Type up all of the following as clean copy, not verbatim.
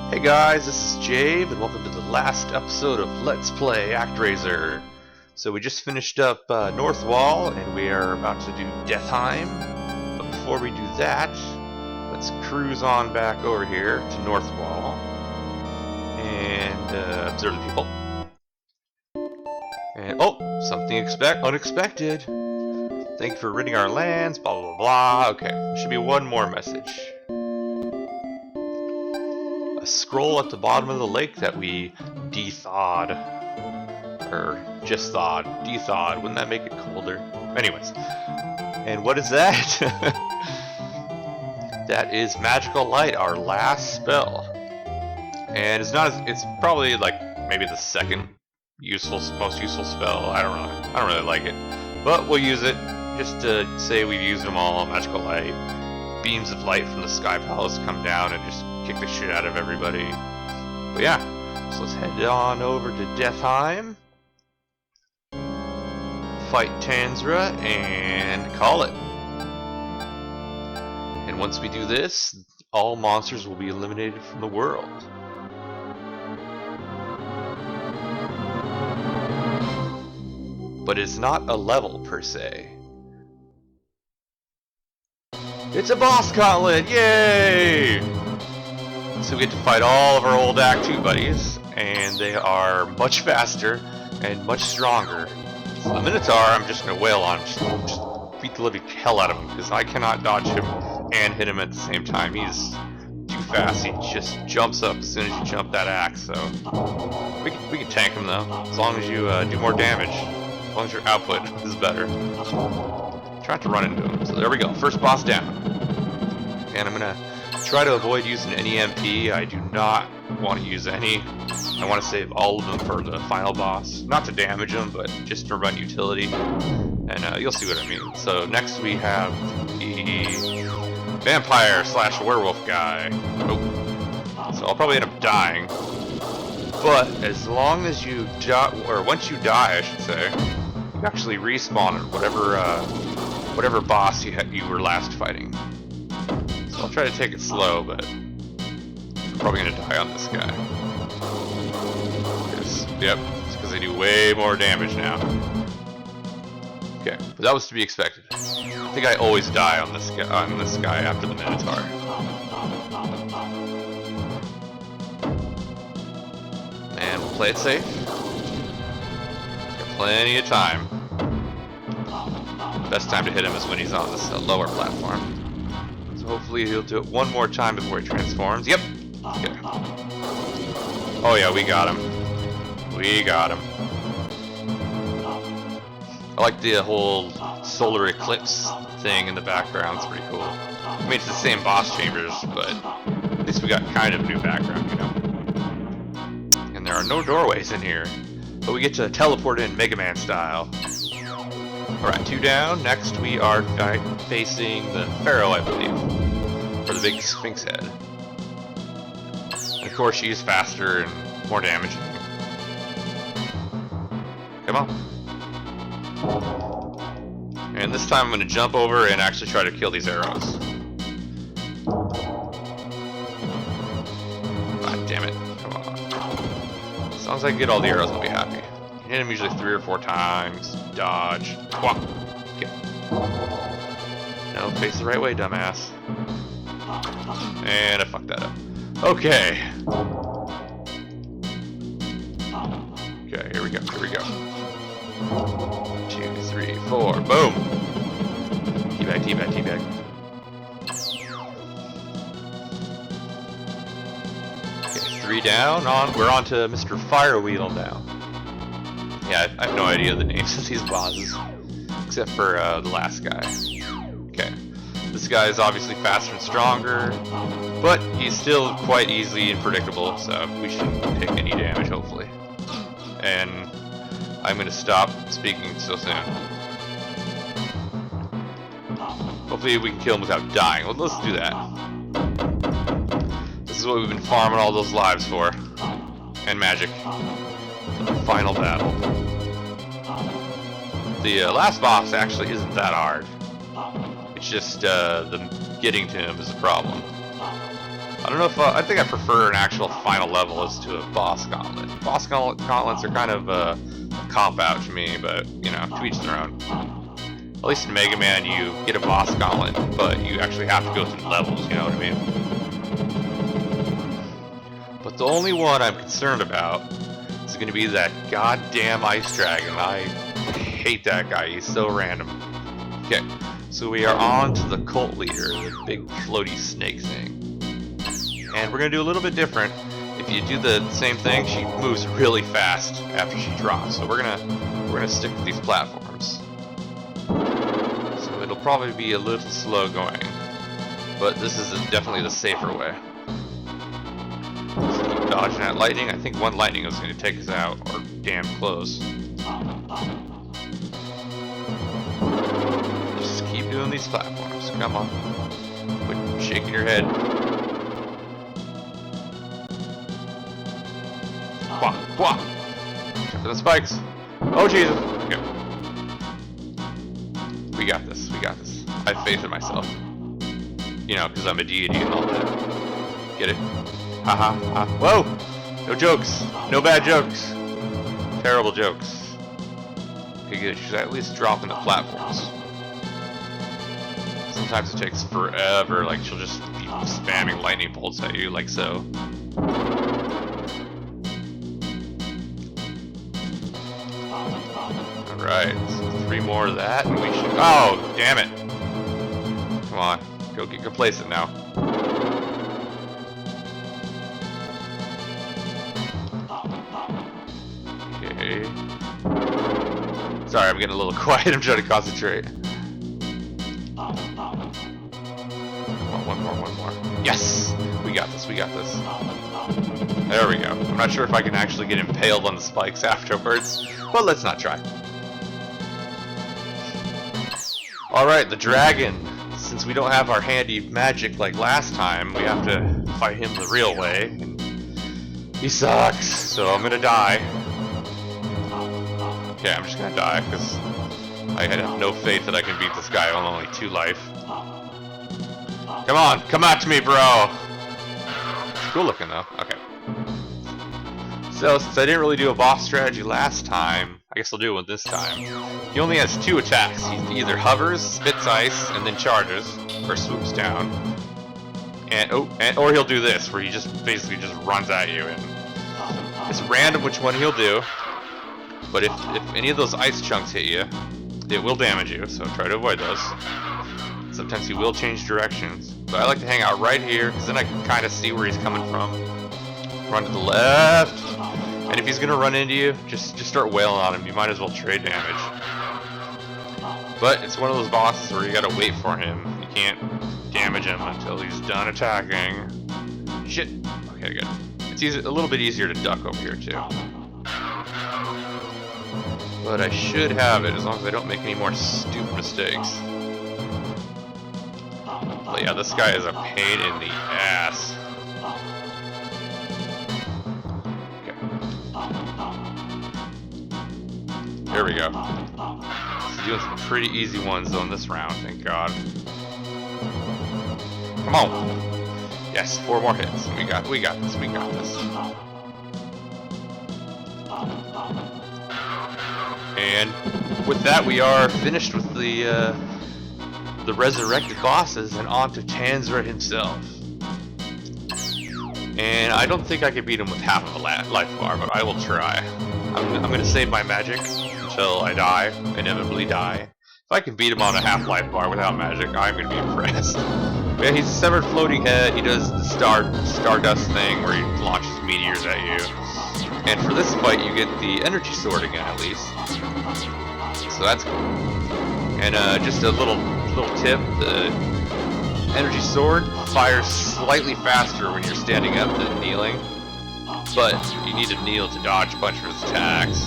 Hey guys, this is Jave, and welcome to the last episode of Let's Play ActRaiser. So we just finished up North Wall, and we are about to do Deathheim. But before we do that, let's cruise on back over here to North Wall and observe the people. And oh, something unexpected. Thank you for ridding our lands. Blah blah blah. Okay, there should be one more message. Scroll at the bottom of the lake that we de-thawed. Or just thawed. De-thawed. Wouldn't that make it colder? Anyways. And what is that? That is Magical Light, our last spell. And it's probably like maybe the second most useful spell. I don't really like it. But we'll use it just to say we've used them all. Magical Light. Beams of light from the Sky Palace come down and just kick the shit out of everybody. But yeah, so let's head on over to Deathheim, fight Tanzra, and call it. And once we do this, all monsters will be eliminated from the world. But it's not a level per se. It's a boss gauntlet! Yay! So we get to fight all of our old Act 2 buddies, and they are much faster and much stronger. So the Minotaur, I'm just going to wail on, just beat the living hell out of him, because I cannot dodge him and hit him at the same time. He's too fast. He just jumps up as soon as you jump that axe. So we can tank him though, as long as you do more damage, as long as your output is better. Trying to run into him. So there we go. First boss down. And I'm gonna try to avoid using any MP. I do not want to use any. I want to save all of them for the final boss. Not to damage them, but just to run utility. And you'll see what I mean. So next we have the vampire / werewolf guy. Oh. So I'll probably end up dying. But as long as you die, or once you die, I should say, you actually respawn at whatever boss you were last fighting. So I'll try to take it slow, but I'm probably gonna die on this guy. Yep, it's because they do way more damage now. Okay, but that was to be expected. I think I always die on this guy after the Minotaur. And we'll play it safe. Got plenty of time. Best time to hit him is when he's on this lower platform. So hopefully he'll do it one more time before he transforms. Yep. Okay. Oh yeah, we got him. We got him. I like the whole solar eclipse thing in the background. It's pretty cool. I mean, it's the same boss chambers, but at least we got kind of new background, you know. And there are no doorways in here, but we get to teleport in Mega Man style. Alright, 2 down. Next we are facing the Pharaoh, I believe. Or the big Sphinx head. And of course she's faster and more damaging. Come on. And this time I'm going to jump over and actually try to kill these arrows. God damn it. Come on. As long as I can get all the arrows, I'll be happy. You hit him usually 3 or 4 times. Dodge. Whop. Okay. No, face the right way, dumbass. And I fucked that up. Okay. Okay, here we go. Here we go. 2, 3, 4. Boom. Teabag, teabag, teabag. Okay, 3 down. We're on to Mr. Firewheel now. Yeah, I have no idea the names of these bosses, except for the last guy. Okay, this guy is obviously faster and stronger, but he's still quite easy and predictable, so we shouldn't take any damage, hopefully. And I'm going to stop speaking so soon. Hopefully we can kill him without dying. Well, let's do that. This is what we've been farming all those lives for. And magic. The final battle. The last boss actually isn't that hard. It's just the getting to him is a problem. I don't know if I think I prefer an actual final level as to a boss gauntlet. Boss gauntlets are kind of a cop out to me, but you know, to each their own. At least in Mega Man, you get a boss gauntlet, but you actually have to go through levels. You know what I mean? But the only one I'm concerned about is going to be that goddamn ice dragon. I hate that guy. He's so random. Okay, so we are on to the cult leader, the big floaty snake thing. And we're going to do a little bit different. If you do the same thing, she moves really fast after she drops. So we're gonna stick with these platforms. So it'll probably be a little slow going, but this is definitely the safer way. Just keep dodging that lightning. I think one lightning is going to take us out, or damn close. Just keep doing these platforms. Come on. Quit shaking your head. Quah, quah. Check for the spikes. Oh Jesus. Okay. We got this. We got this. I have faith in myself. You know, because I'm a deity and all that. Get it? Haha. Ha. Whoa! No jokes. No bad jokes. Terrible jokes. Okay, good. She's at least dropping the platforms. Sometimes it takes forever. Like, she'll just be spamming lightning bolts at you, like so. Alright, so 3 more of that, and we should... Oh, damn it! Come on, go get complacent now. Okay. Sorry, I'm getting a little quiet, I'm trying to concentrate. Come on, one more. Yes! We got this, we got this. There we go. I'm not sure if I can actually get impaled on the spikes afterwards, but let's not try. Alright, the dragon. Since we don't have our handy magic like last time, we have to fight him the real way. And he sucks, so I'm gonna die. Okay, I'm just gonna die, because I have no faith that I can beat this guy on only 2 life. Come on, come at me, bro! It's cool looking, though. Okay. So, since I didn't really do a boss strategy last time, I guess I'll do one this time. He only has 2 attacks. He either hovers, spits ice, and then charges, or swoops down. Or he'll do this, where he just basically just runs at you, and it's random which one he'll do. But if any of those ice chunks hit you, it will damage you, so try to avoid those. Sometimes he will change directions, but I like to hang out right here, because then I can kind of see where he's coming from. Run to the left, and if he's gonna run into you, just start wailing on him. You might as well trade damage. But it's one of those bosses where you gotta wait for him. You can't damage him until he's done attacking. Shit. Okay, good. It's a little bit easier to duck over here too. But I should have it as long as I don't make any more stupid mistakes. But yeah, this guy is a pain in the ass. There we go. He's doing some pretty easy ones though in this round, thank God. Come on! Yes, 4 more hits. We got this. And with that, we are finished with the resurrected bosses and on to Tanzra himself. And I don't think I can beat him with half of a life bar, but I will try. I'm going to save my magic until I die, inevitably die. If I can beat him on a half life bar without magic, I'm going to be impressed. Yeah, he's a severed floating head. He does the stardust thing where he launches meteors at you. And for this fight, you get the energy sword again, at least. So that's cool. And just a little tip: the energy sword fires slightly faster when you're standing up than kneeling, but you need to kneel to dodge a bunch of his attacks.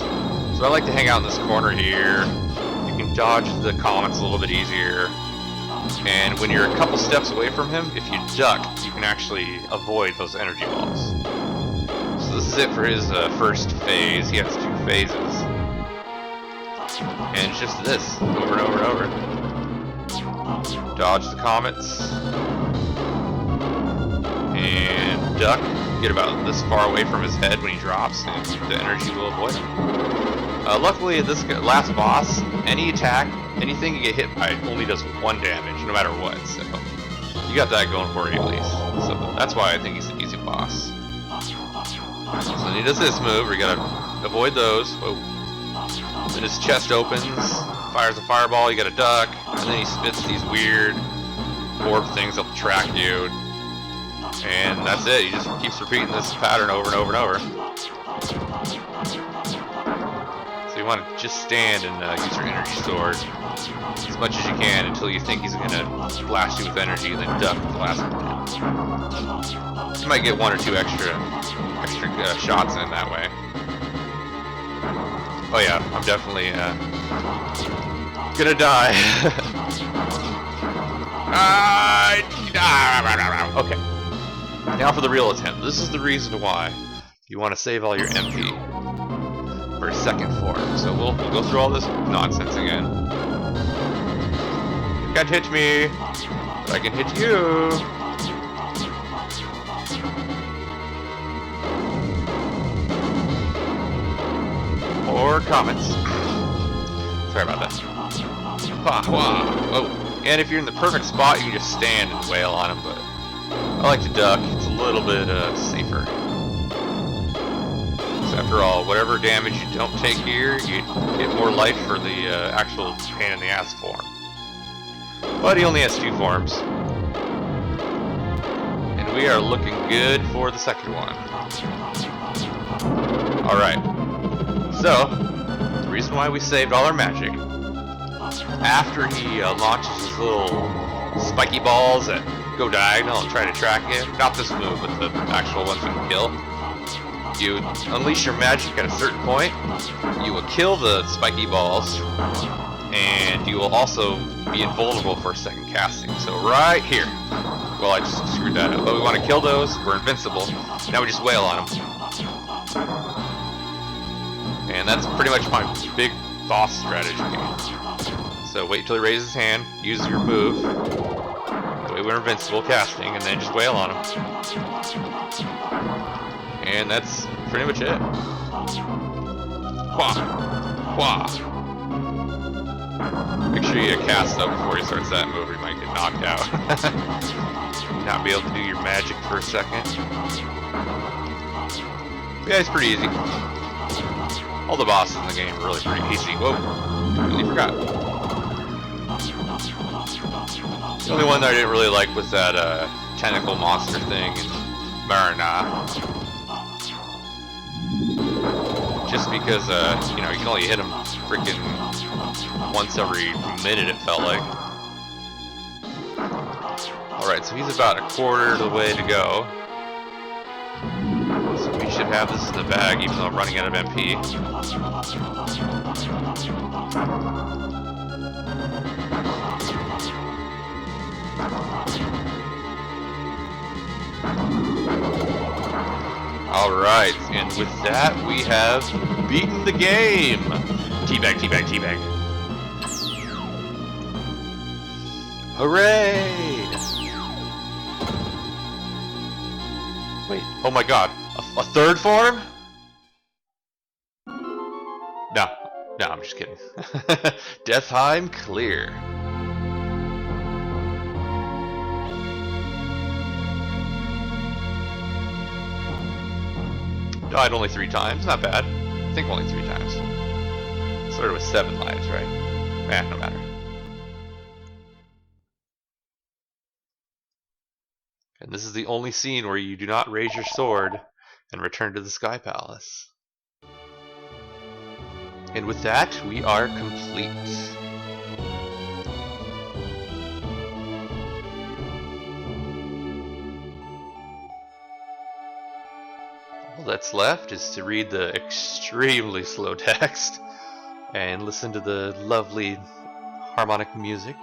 So I like to hang out in this corner here. You can dodge the comets a little bit easier. And when you're a couple steps away from him, if you duck, you can actually avoid those energy balls. So this is it for his first phase. He has 2 phases. And it's just this, over and over and over. Dodge the comets. and duck. Get about this far away from his head when he drops, and the energy will avoid him. Luckily, this last boss, any attack, anything you get hit by only does 1 damage, no matter what. So you got that going for you at least. So that's why I think he's an easy boss. So then he does this move, where you gotta avoid those. Whoa. Then his chest opens, fires a fireball, you gotta duck, and then he spits these weird orb things that'll track you. And that's it, he just keeps repeating this pattern over and over and over. So you want to just stand and use your energy sword as much as you can until you think he's gonna blast you with energy, and then duck at the last minute. You might get 1 or 2 extra shots in that way. Oh yeah, I'm definitely gonna die. Okay. Now for the real attempt. This is the reason why you want to save all your MP for a second form. So we'll go through all this nonsense again. You can't hit me, but I can hit you. Or comments. Sorry about that. Whoa. And if you're in the perfect spot, you can just stand and wail on him, but I like to duck. It's a little bit safer. So after all, whatever damage you don't take here, you get more life for the actual pain in the ass form. But he only has 2 forms. And we are looking good for the second one. Alright. So, the reason why we saved all our magic, after he launches his little spiky balls that go diagonal and try to track you, not this move, but the actual ones we can kill, you unleash your magic at a certain point, you will kill the spiky balls, and you will also be invulnerable for a second casting. So right here, well, I just screwed that up, but we want to kill those, we're invincible, now we just wail on them. And that's pretty much my big boss strategy. So wait till he raises his hand, use your move, the way we're invincible casting, and then just wail on him. And that's pretty much it. Wah! Make sure you cast up before he starts that move or you might get knocked out. Not be able to do your magic for a second. Yeah, it's pretty easy. All the bosses in the game are really pretty easy. Whoa, completely forgot. The only one that I didn't really like was that tentacle monster thing in Marina. Just because, you know, you can only hit him freaking once every minute, it felt like. Alright, so he's about a quarter of the way to go. So we should have this in the bag, even though I'm running out of MP. Alright, and with that, we have beaten the game! Teabag, teabag, teabag. Hooray! Wait, oh my god, a third form? No, I'm just kidding. Deathheim clear. Died only 3 times, not bad. I think only 3 times. Started with 7 lives, right? No matter. And this is the only scene where you do not raise your sword and return to the Sky Palace. And with that, we are complete. All that's left is to read the extremely slow text and listen to the lovely harmonic music.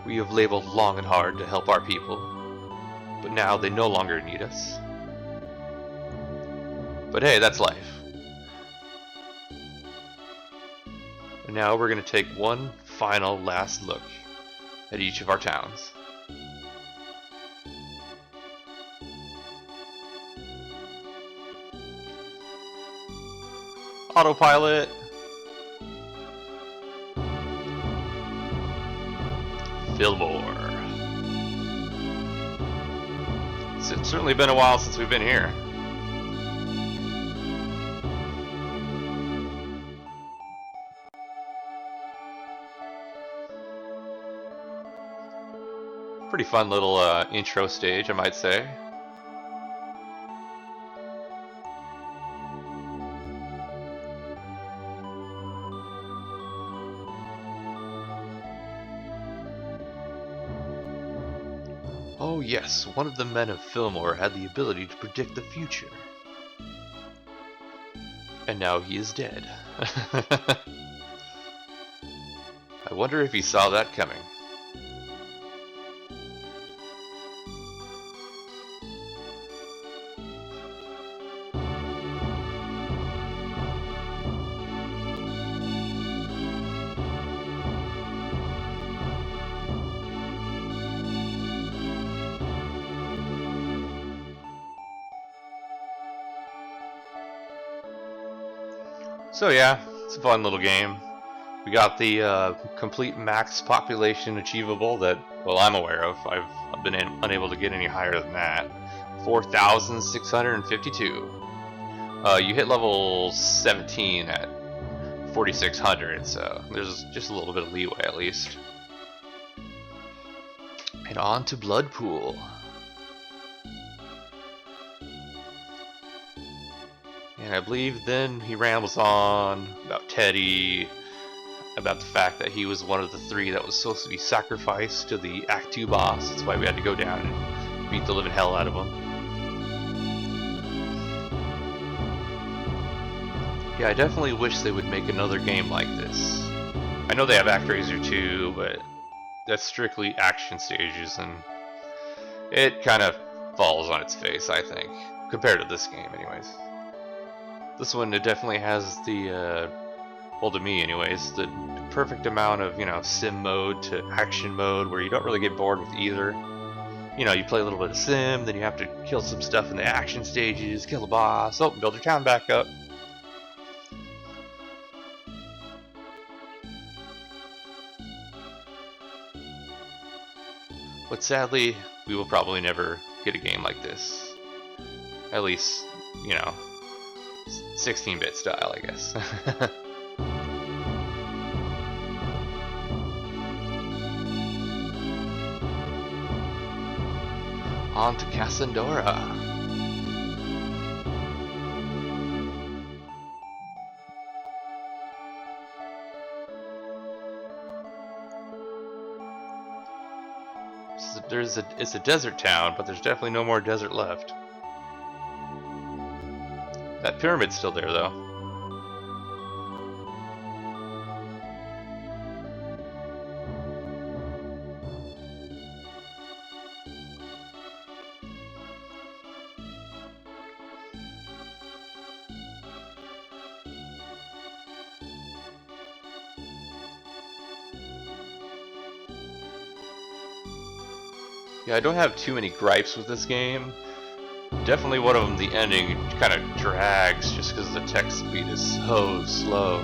We have labored long and hard to help our people, but now they no longer need us. But hey, that's life. And now we're going to take one final last look at each of our towns. Autopilot. Fillmore. It's certainly been a while since we've been here. Pretty fun little intro stage, I might say. Oh yes, one of the men of Fillmore had the ability to predict the future. And now he is dead. I wonder if he saw that coming. So yeah, it's a fun little game. We got the complete max population achievable that, well, I'm aware of. I've been unable to get any higher than that. 4,652. You hit level 17 at 4,600, so there's just a little bit of leeway at least. And on to Bloodpool. And I believe then he rambles on about Teddy, about the fact that he was one of the 3 that was supposed to be sacrificed to the Act 2 boss. That's why we had to go down and beat the living hell out of him. Yeah, I definitely wish they would make another game like this. I know they have ActRaiser 2, but that's strictly action stages, and it kind of falls on its face, I think, compared to this game anyways. This one, it definitely has the, well, to me anyways, the perfect amount of, you know, sim mode to action mode where you don't really get bored with either. You know, you play a little bit of sim, then you have to kill some stuff in the action stages, kill a boss, oh, build your town back up. But sadly, we will probably never get a game like this. At least, you know, 16-bit style, I guess. On to Cassandora. It's a desert town, but there's definitely no more desert left. That pyramid's still there, though. Yeah, I don't have too many gripes with this game. Definitely one of them, the ending kind of drags just because the text speed is so slow.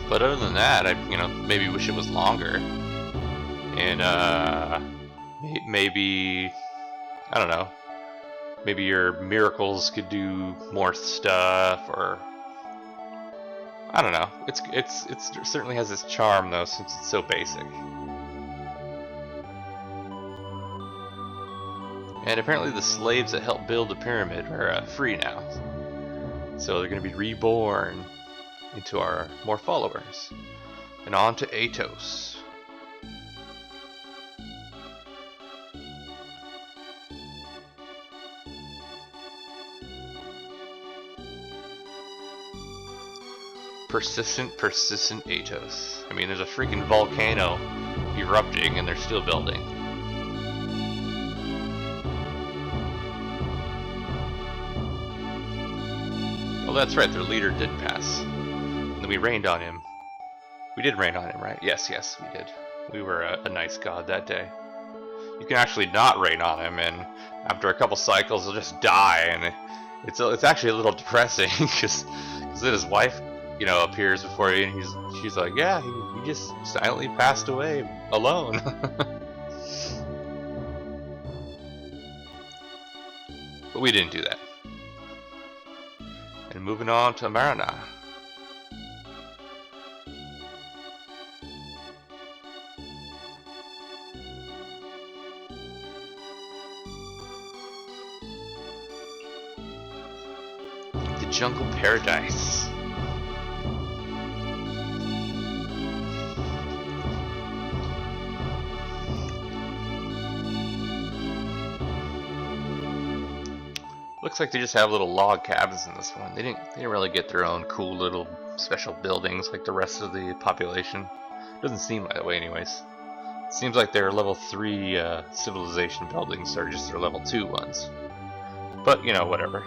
But other than that, I maybe wish it was longer. And maybe, I don't know, maybe your miracles could do more stuff, or I don't know. It certainly has its charm though, since it's so basic. And apparently the slaves that helped build the pyramid are free now. So they're going to be reborn into our more followers. And on to Atos. Persistent Atos. I mean, there's a freaking volcano erupting and they're still building. Oh, that's right, their leader did pass. And then we rained on him. We did rain on him, right? Yes, we did. We were a nice god that day. You can actually not rain on him, and after a couple cycles, he'll just die, and It's actually a little depressing because then his wife, you know, appears before you, and she's like, yeah, he just silently passed away alone. But we didn't do that. And moving on to Marana. The Jungle Paradise. Looks like they just have little log cabins in this one. They didn't really get their own cool little special buildings like the rest of the population. Doesn't seem that way anyways. It seems like their level 3 civilization buildings are just their level 2 ones. But, you know, whatever.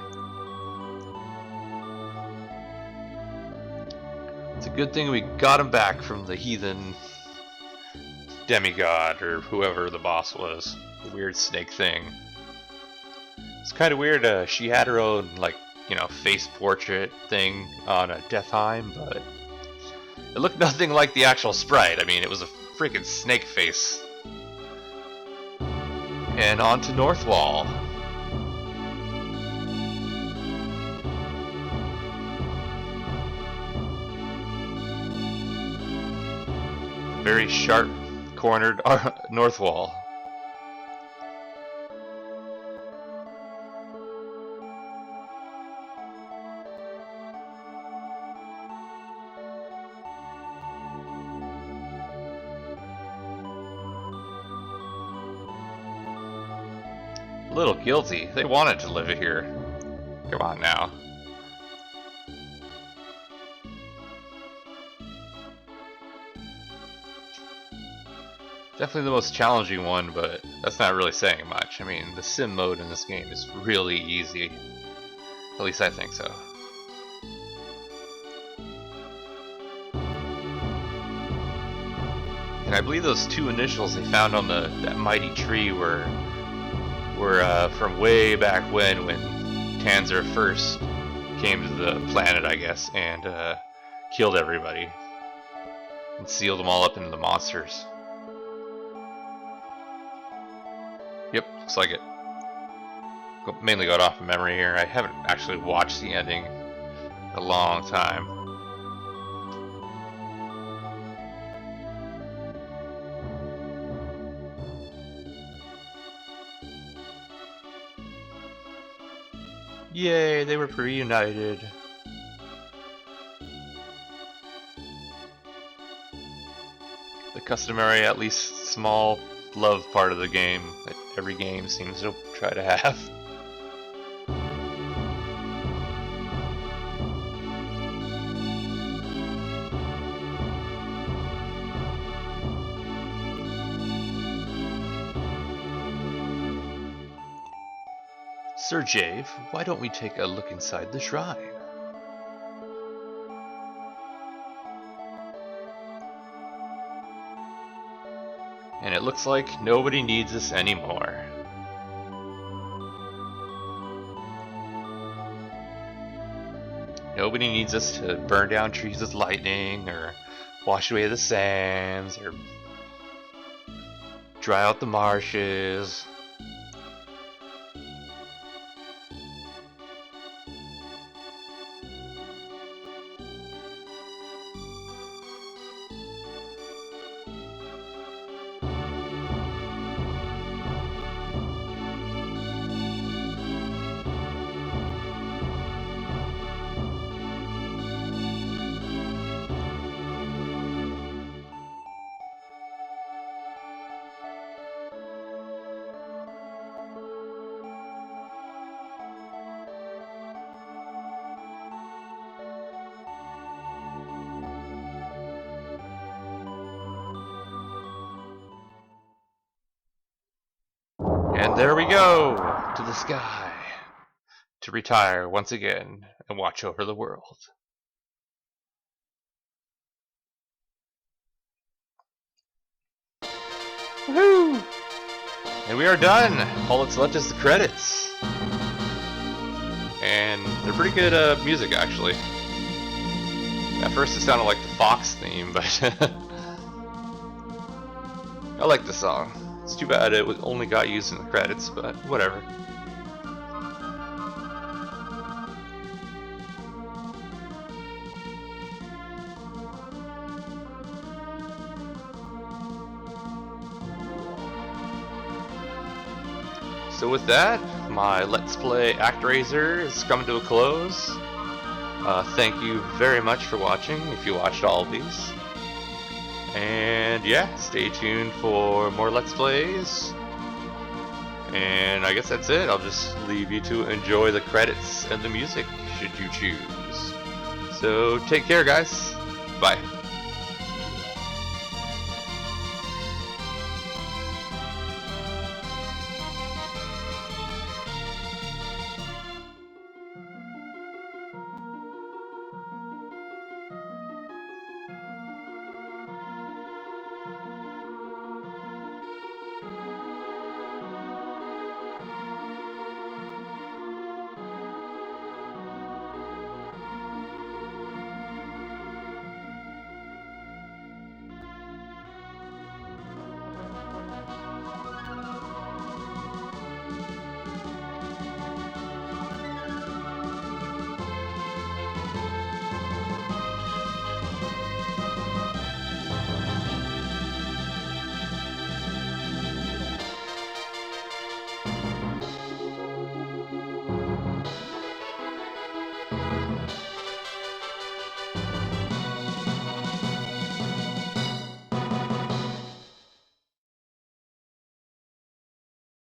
It's a good thing we got him back from the heathen demigod or whoever the boss was. The weird snake thing. It's kind of weird. She had her own, like, you know, face portrait thing on a Deathheim, but it looked nothing like the actual sprite. I mean, it was a freaking snake face. And on to Northwall. Very sharp-cornered Northwall. A little guilty. They wanted to live here. Come on now. Definitely the most challenging one, but that's not really saying much. I mean, the sim mode in this game is really easy. At least I think so. And I believe those two initials they found on that mighty tree were from way back when Tanzer first came to the planet, I guess, and killed everybody and sealed them all up into the monsters. Yep, looks like it. Mainly got off of memory here. I haven't actually watched the ending in a long time. Yay, they were reunited. The customary, at least small, love part of the game that every game seems to try to have. Sir Jave, why don't we take a look inside the shrine? And it looks like nobody needs us anymore. Nobody needs us to burn down trees with lightning, or wash away the sands, or dry out the marshes. And there we go, to the sky, to retire once again and watch over the world. Woohoo! And we are done. All that's left is the credits. and they're pretty good music actually. At first it sounded like the Fox theme, but I like the song. It's too bad it only got used in the credits, but whatever. So with that, my Let's Play ActRaiser is coming to a close. Thank you very much for watching, if you watched all of these. And yeah, stay tuned for more Let's Plays. And I guess that's it. I'll just leave you to enjoy the credits and the music, should you choose. So take care, guys. Bye.